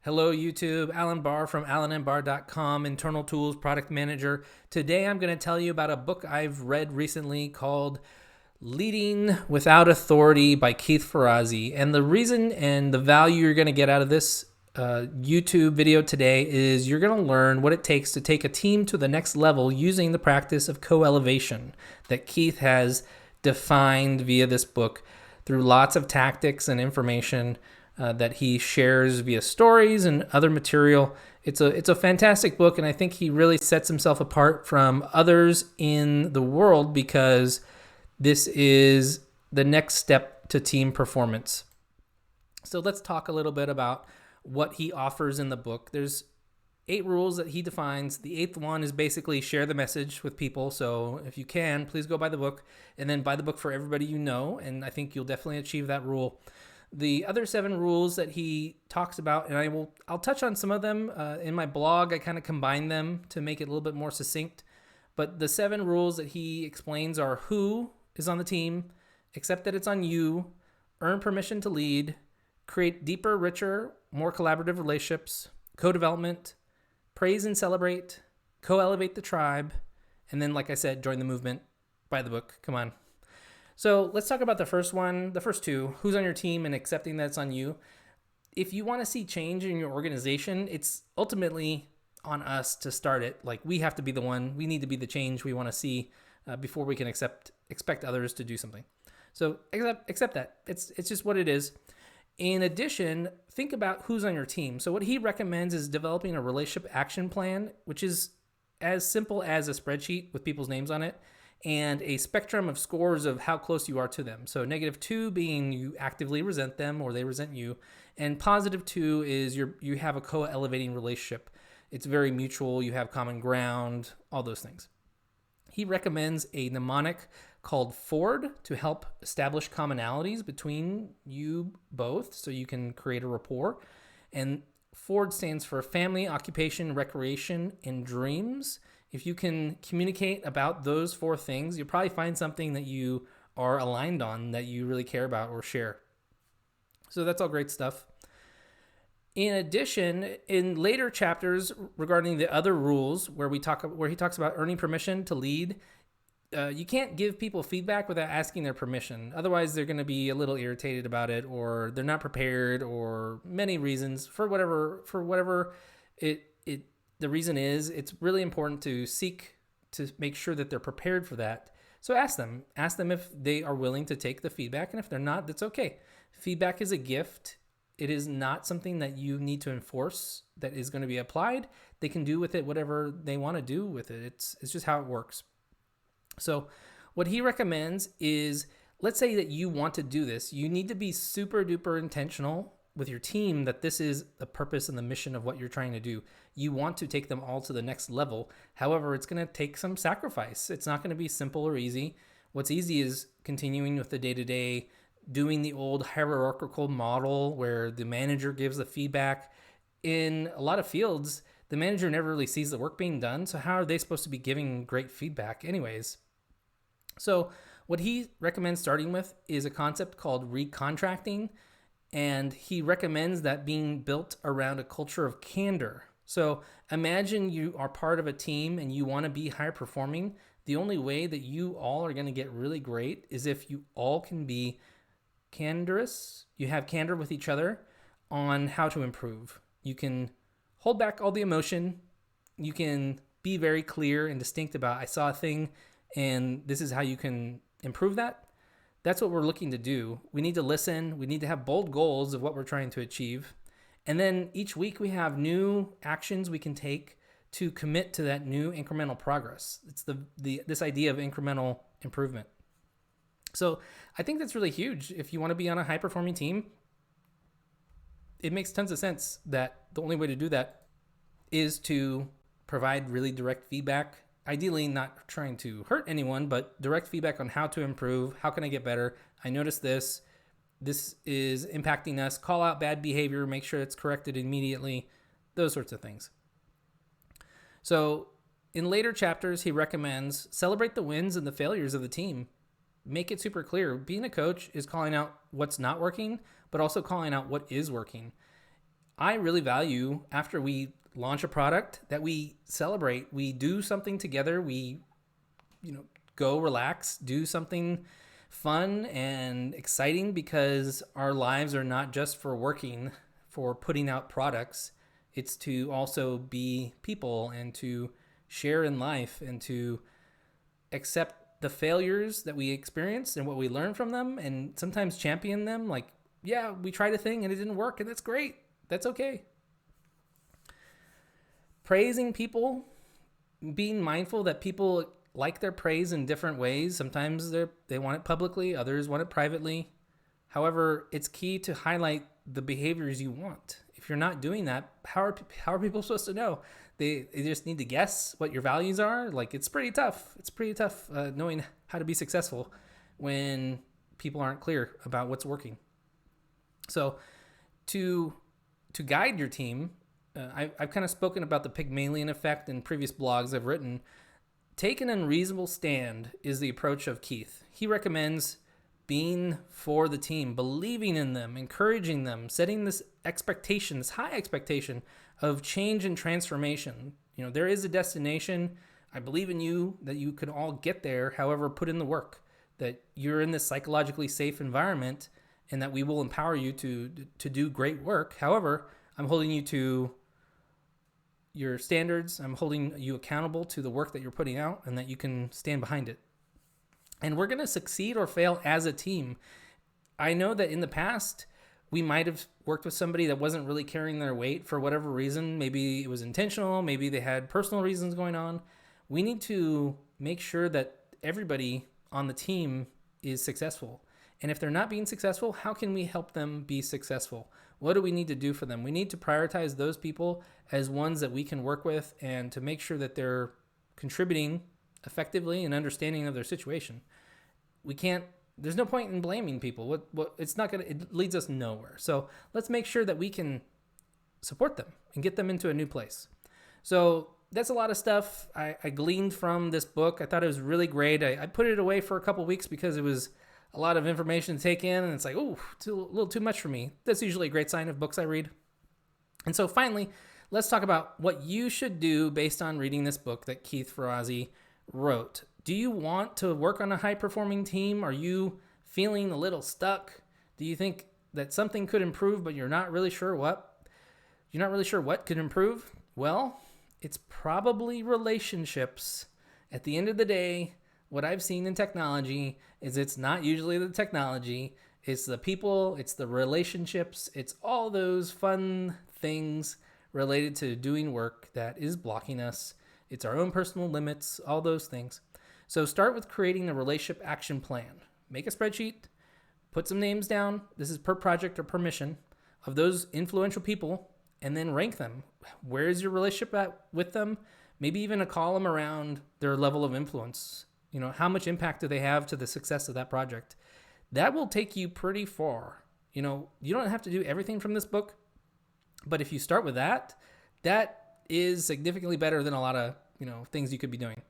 Hello, YouTube. Alan Barr from alanandbarr.com, internal tools product manager. Today, I'm going to tell you about a book I've read recently called Leading Without Authority by Keith Ferrazzi. And the reason and the value you're going to get out of this YouTube video today is you're going to learn what it takes to take a team to the next level using the practice of co-elevation that Keith has defined via this book through lots of tactics and information that he shares via stories and other material. It's a fantastic book, and I think he really sets himself apart from others in the world because this is the next step to team performance. So let's talk a little bit about what he offers in the book. There's 8 rules that he defines. The 8th one is basically share the message with people. So if you can, please go buy the book, and then buy the book for everybody you know, and I think you'll definitely achieve that rule. The other 7 rules that he talks about, and I'll touch on some of them in my blog. I kind of combine them to make it a little bit more succinct. But the 7 rules that he explains are: who is on the team, accept that it's on you, earn permission to lead, create deeper, richer, more collaborative relationships, co-development, praise and celebrate, co-elevate the tribe, and then, like I said, join the movement. Buy the book. Come on. So let's talk about the first 2, who's on your team and accepting that it's on you. If you want to see change in your organization, it's ultimately on us to start it. Like, we have to be the one. We need to be the change we want to see before we can expect others to do something. So accept that. It's just what it is. In addition, think about who's on your team. So what he recommends is developing a relationship action plan, which is as simple as a spreadsheet with people's names on it, and a spectrum of scores of how close you are to them. So -2 being you actively resent them or they resent you, and +2 is you have a co-elevating relationship. It's very mutual, you have common ground, all those things. He recommends a mnemonic called FORD to help establish commonalities between you both so you can create a rapport. And FORD stands for family, occupation, recreation, and dreams. If you can communicate about those 4 things, you'll probably find something that you are aligned on, that you really care about or share. So that's all great stuff. In addition, in later chapters regarding the other rules where he talks about earning permission to lead, you can't give people feedback without asking their permission. Otherwise, they're going to be a little irritated about it, or they're not prepared, or many reasons. For whatever the reason is, it's really important to seek to make sure that they're prepared for that. So ask them if they are willing to take the feedback, and if they're not, that's okay. Feedback is a gift. It is not something that you need to enforce that is going to be applied. They can do with it whatever they want to do with it. It's just how it works. So what he recommends is, let's say that you want to do this. You need to be super duper intentional with your team that this is the purpose and the mission of what you're trying to do. You want to take them all to the next level. However, it's going to take some sacrifice. It's not going to be simple or easy. What's easy is continuing with the day-to-day, doing the old hierarchical model where the manager gives the feedback. In a lot of fields, the manager never really sees the work being done, so how are they supposed to be giving great feedback anyways? So what he recommends starting with is a concept called recontracting, and he recommends that being built around a culture of candor. So imagine you are part of a team and you want to be higher performing. The only way that you all are going to get really great is if you all can be candorous. You have candor with each other on how to improve. You can hold back all the emotion. You can be very clear and distinct about, I saw a thing and this is how you can improve that. That's what we're looking to do. We need to listen. We need to have bold goals of what we're trying to achieve. And then each week we have new actions we can take to commit to that new incremental progress. It's this idea of incremental improvement. So I think that's really huge. If you want to be on a high-performing team, it makes tons of sense that the only way to do that is to provide really direct feedback. Ideally, not trying to hurt anyone, but direct feedback on how to improve. How can I get better? I noticed this. This is impacting us. Call out bad behavior. Make sure it's corrected immediately. Those sorts of things. So in later chapters, he recommends celebrate the wins and the failures of the team. Make it super clear. Being a coach is calling out what's not working, but also calling out what is working. I really value after we launch a product that we celebrate. We do something together. We, go relax, do something fun and exciting, because our lives are not just for working, for putting out products. It's to also be people and to share in life and to accept the failures that we experience and what we learn from them, and sometimes champion them. Like, yeah, we tried a thing and it didn't work, and that's great. That's okay. Praising people, being mindful that people like their praise in different ways. Sometimes they want it publicly, others want it privately. However, it's key to highlight the behaviors you want. If you're not doing that, how are people supposed to know? They just need to guess what your values are. Like, it's pretty tough. It's pretty tough knowing how to be successful when people aren't clear about what's working. So to guide your team, I've kind of spoken about the Pygmalion effect in previous blogs I've written. Take an unreasonable stand is the approach of Keith. He recommends being for the team, believing in them, encouraging them, setting this expectation, this high expectation of change and transformation. There is a destination. I believe in you, that you could all get there. However, put in the work, that you're in this psychologically safe environment, and that we will empower you to do great work. However, I'm holding you to your standards. I'm holding you accountable to the work that you're putting out, and that you can stand behind it. And we're going to succeed or fail as a team. I know that in the past, we might have worked with somebody that wasn't really carrying their weight for whatever reason. Maybe it was intentional. Maybe they had personal reasons going on. We need to make sure that everybody on the team is successful. And if they're not being successful, how can we help them be successful? What do we need to do for them? We need to prioritize those people as ones that we can work with, and to make sure that they're contributing effectively and understanding of their situation. There's no point in blaming people. It leads us nowhere. So let's make sure that we can support them and get them into a new place. So that's a lot of stuff I gleaned from this book. I thought it was really great. I put it away for a couple weeks because it was a lot of information to take in, and it's like, it's a little too much for me. That's usually a great sign of books I read. And so finally, let's talk about what you should do based on reading this book that Keith Ferrazzi wrote. Do you want to work on a high-performing team? Are you feeling a little stuck? Do you think that something could improve, but you're not really sure what? You're not really sure what could improve? Well, it's probably relationships. At the end of the day, what I've seen in technology is it's not usually the technology. It's the people, it's the relationships, it's all those fun things related to doing work that is blocking us. It's our own personal limits, all those things. So start with creating a relationship action plan. Make a spreadsheet, put some names down. This is per project or per mission of those influential people, and then rank them. Where is your relationship at with them? Maybe even a column around their level of influence. How much impact do they have to the success of that project? That will take you pretty far. You don't have to do everything from this book, but if you start with that is significantly better than a lot of, things you could be doing.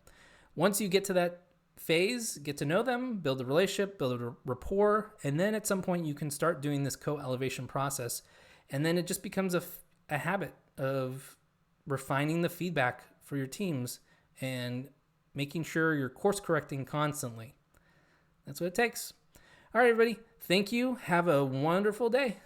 Once you get to that phase, get to know them, build a relationship, build a rapport, and then at some point you can start doing this co-elevation process. And then it just becomes a habit of refining the feedback for your teams and making sure you're course correcting constantly. That's what it takes. All right, everybody. Thank you. Have a wonderful day.